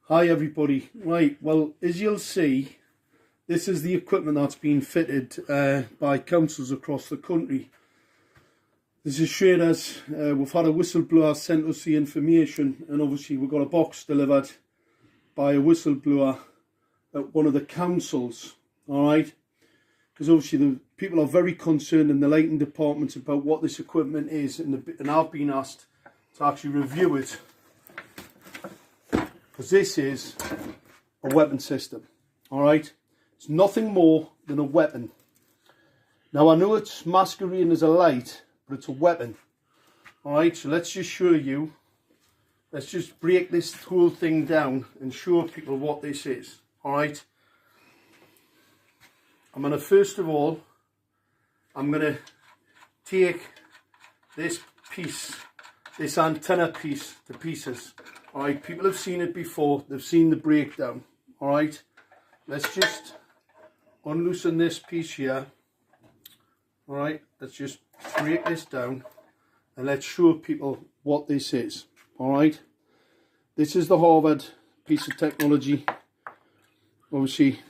Hi everybody. Right, well, as you'll see, this is the equipment that's been fitted by councils across the country. This is shared as we've had a whistleblower sent us the information, and obviously we've got a box delivered by a whistleblower at one of the councils, alright? Because obviously the people are very concerned in the lighting departments about what this equipment is, and I've been asked to actually review it. Because this is a weapon system, alright? It's nothing more than a weapon. Now I know it's masquerading as a light, but it's a weapon. Alright, so let's just show you. Let's just break this whole thing down and show people what this is, alright? I'm going to, first of all, I'm going to take this piece, this antenna piece to pieces. Alright, people have seen it before, they've seen the breakdown. Alright, let's just unloosen this piece here. Alright, let's just break this down and let's show people what this is. Alright, this is the Harvard piece of technology. Obviously,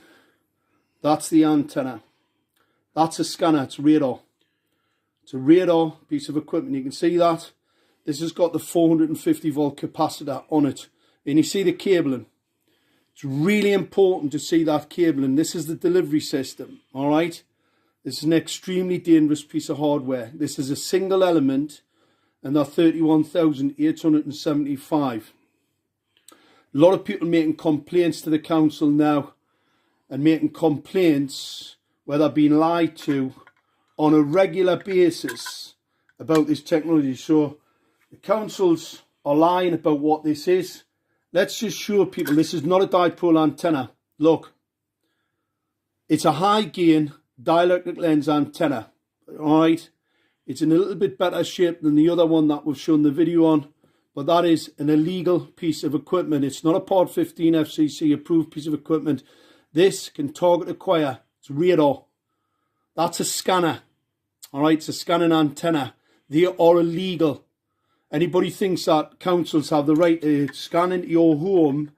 that's the antenna. That's a scanner, it's radar. It's a radar piece of equipment, you can see that. This has got the 450 volt capacitor on it. And you see the cabling. It's really important to see that cabling. This is the delivery system, alright? This is an extremely dangerous piece of hardware. This is a single element, and they're 31,875. A lot of people making complaints to the council now, and making complaints where they're being lied to on a regular basis about this technology. So the councils are lying about what this is. Let's just show people this is not a dipole antenna. Look, it's a high gain dielectric lens antenna. Alright, it's in a little bit better shape than the other one that we've shown the video on, but that is an illegal piece of equipment. It's not a Part 15 FCC approved piece of equipment. This can target acquire. It's radar. That's a scanner. Alright, it's a scanning antenna. They are illegal. Anybody thinks that councils have the right to scan into your home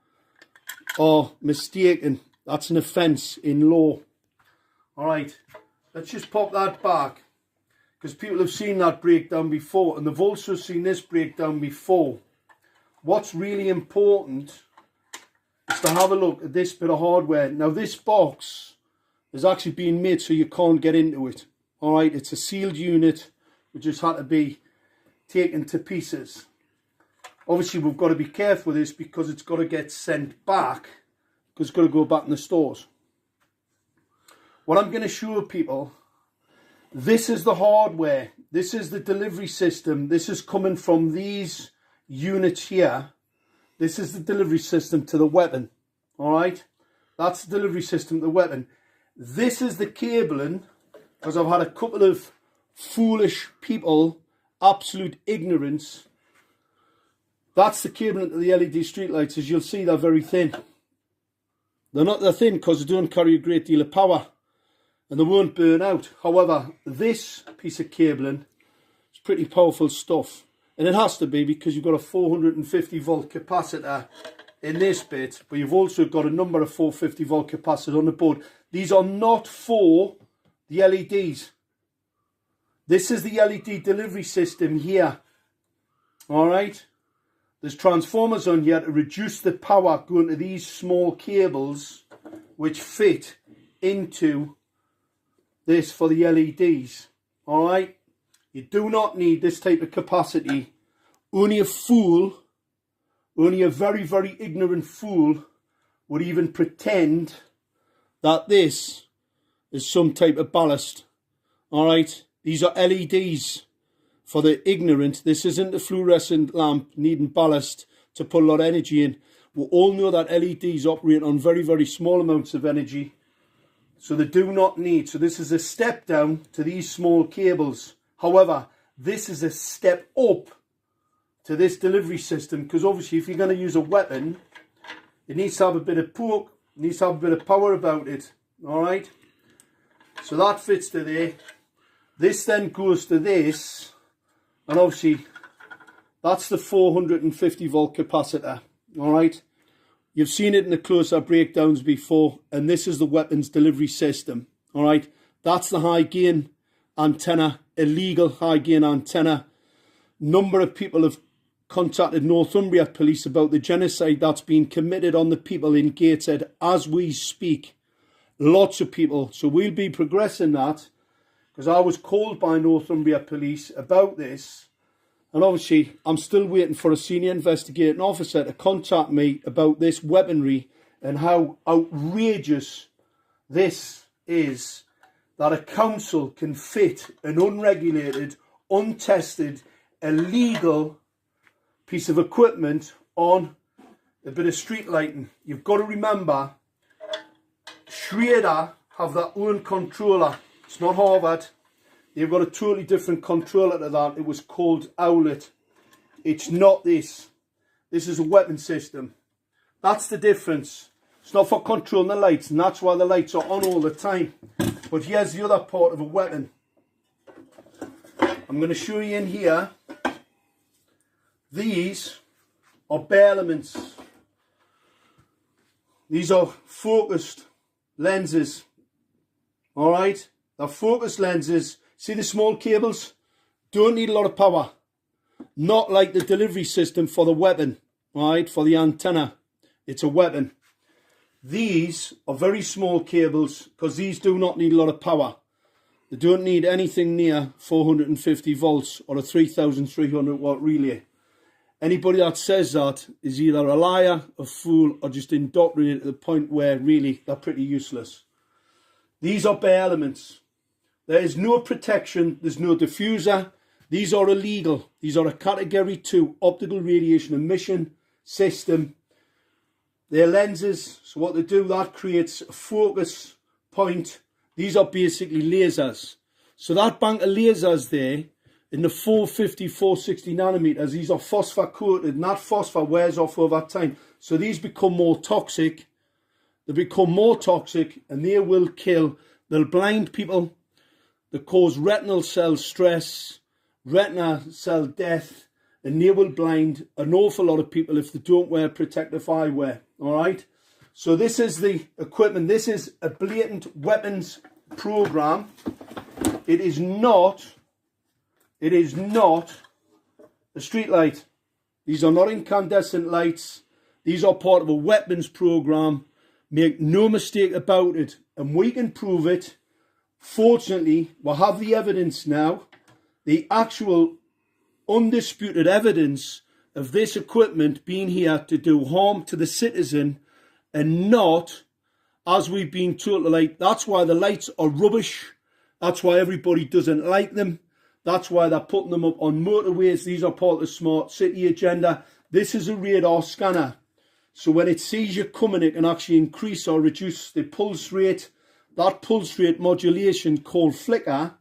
are mistaken. That's an offence in law. Alright, let's just pop that back, because people have seen that breakdown before, and they've also seen this breakdown before. What's really important is to have a look at this bit of hardware. Now this box is actually being made so you can't get into it. Alright, it's a sealed unit which just had to be taken to pieces. Obviously we've got to be careful with this because it's got to get sent back, because it's got to go back in the stores. What I'm going to show people, this is the hardware, this is the delivery system, this is coming from these units here. This is the delivery system to the weapon. Alright, that's the delivery system to the weapon. This is the cabling, because I've had a couple of foolish people, absolute ignorance. That's the cabling to the LED streetlights. As you'll see, they're very thin. They're thin because they don't carry a great deal of power, and they won't burn out. However, this piece of cabling is pretty powerful stuff, and it has to be because you've got a 450 volt capacitor in this bit, but you've also got a number of 450 volt capacitors on the board. These are not for the LEDs. This is the LED delivery system here. Alright. There's transformers on here to reduce the power going to these small cables which fit into this for the LEDs. Alright. You do not need this type of capacity. Only a fool, only a very, very ignorant fool would even pretend that this is some type of ballast. Alright. These are LEDs for the ignorant. This isn't a fluorescent lamp needing ballast to put a lot of energy in. We all know that LEDs operate on very, very small amounts of energy. So they do not need. So this is a step down to these small cables. However, this is a step up to this delivery system, because obviously if you're going to use a weapon, it needs to have a bit of poke, it needs to have a bit of power about it. Alright? So that fits to there. This then goes to this, and obviously that's the 450 volt capacitor. Alright, You've seen it in the close-up breakdowns before, and this is the weapons delivery system. All right, that's the high gain antenna, illegal high gain antenna. Number of people have contacted Northumbria Police about the genocide that's been committed on the people in Gateshead as we speak. Lots of people. So we'll be progressing that, because I was called by Northumbria Police about this, and obviously I'm still waiting for a senior investigating officer to contact me about this weaponry and how outrageous this is, that a council can fit an unregulated, untested, illegal piece of equipment on a bit of street lighting. You've got to remember, Schrader have their own controller. It's not Harvard. They've got a totally different controller to that. It was called Owlet. It's not this. This is a weapon system. That's the difference. It's not for controlling the lights, and that's why the lights are on all the time. But here's the other part of a weapon. I'm going to show you in here. These are bare elements. These are focused lenses. All right, they're focused lenses. See the small cables? Don't need a lot of power. Not like the delivery system for the weapon, all right, for the antenna. It's a weapon. These are very small cables, because these do not need a lot of power. They don't need anything near 450 volts or a 3,300 watt relay. Anybody that says that is either a liar, a fool, or just indoctrinated to the point where really they're pretty useless. These are bare elements. There is no protection. There's no diffuser. These are illegal. These are a Category 2 optical radiation emission system. They're lenses. So what they do, that creates a focus point. These are basically lasers. So that bank of lasers there, in the 450, 460 nanometers, these are phosphor coated, and that phosphor wears off over time. So these become more toxic. They become more toxic, and they will kill. They'll blind people. They cause retinal cell stress, retina cell death, and they will blind an awful lot of people if they don't wear protective eyewear. All right. So this is the equipment. This is a blatant weapons program. It is not a street light. These are not incandescent lights. These are part of a weapons program. Make no mistake about it. And we can prove it. Fortunately, we have the evidence now. The actual undisputed evidence of this equipment being here to do harm to the citizen, and not, as we've been told, like, that's why the lights are rubbish. That's why everybody doesn't like them. That's why they're putting them up on motorways. These are part of the smart city agenda. This is a radar scanner. So when it sees you coming, it can actually increase or reduce the pulse rate. That pulse rate modulation, called flicker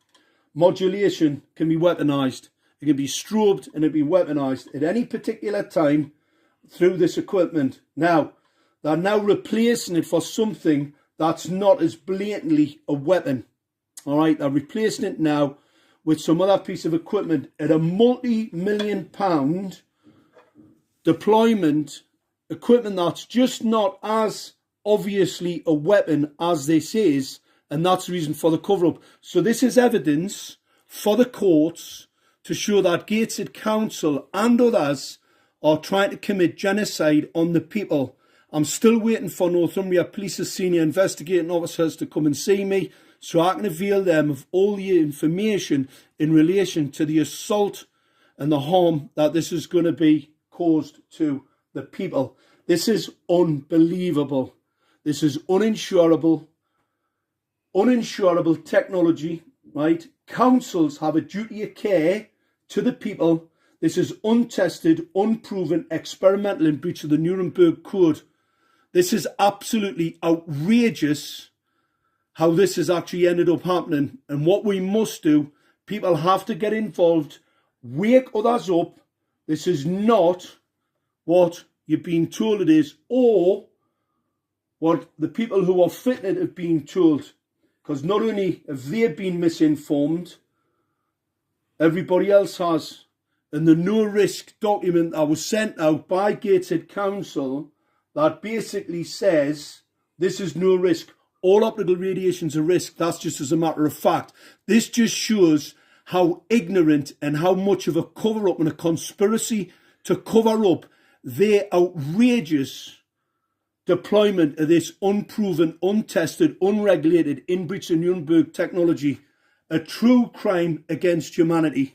modulation, can be weaponized. It can be strobed and it can be weaponized at any particular time through this equipment. Now, they're now replacing it for something that's not as blatantly a weapon. All right, they're replacing it now with some other piece of equipment at a multi-million-pound deployment equipment that's just not as obviously a weapon as this is, and that's the reason for the cover-up. So this is evidence for the courts to show that Gateshead Council and others are trying to commit genocide on the people. I'm still waiting for Northumbria Police's senior investigating officers to come and see me, so I can avail them of all the information in relation to the assault and the harm that this is going to be caused to the people. This is unbelievable. This is uninsurable technology, right? Councils have a duty of care to the people. This is untested, unproven, experimental in breach of the Nuremberg Code. This is absolutely outrageous how this has actually ended up happening. And what we must do, people have to get involved, wake others up. This is not what you've been told it is, or what the people who are fitted have been told. Because not only have they been misinformed, everybody else has. And the no-risk document that was sent out by Gateshead Council, that basically says this is no risk. All optical radiation's a risk. That's just as a matter of fact. This just shows how ignorant and how much of a cover-up and a conspiracy to cover up their outrageous deployment of this unproven, untested, unregulated, in breach of Nuremberg technology, a true crime against humanity.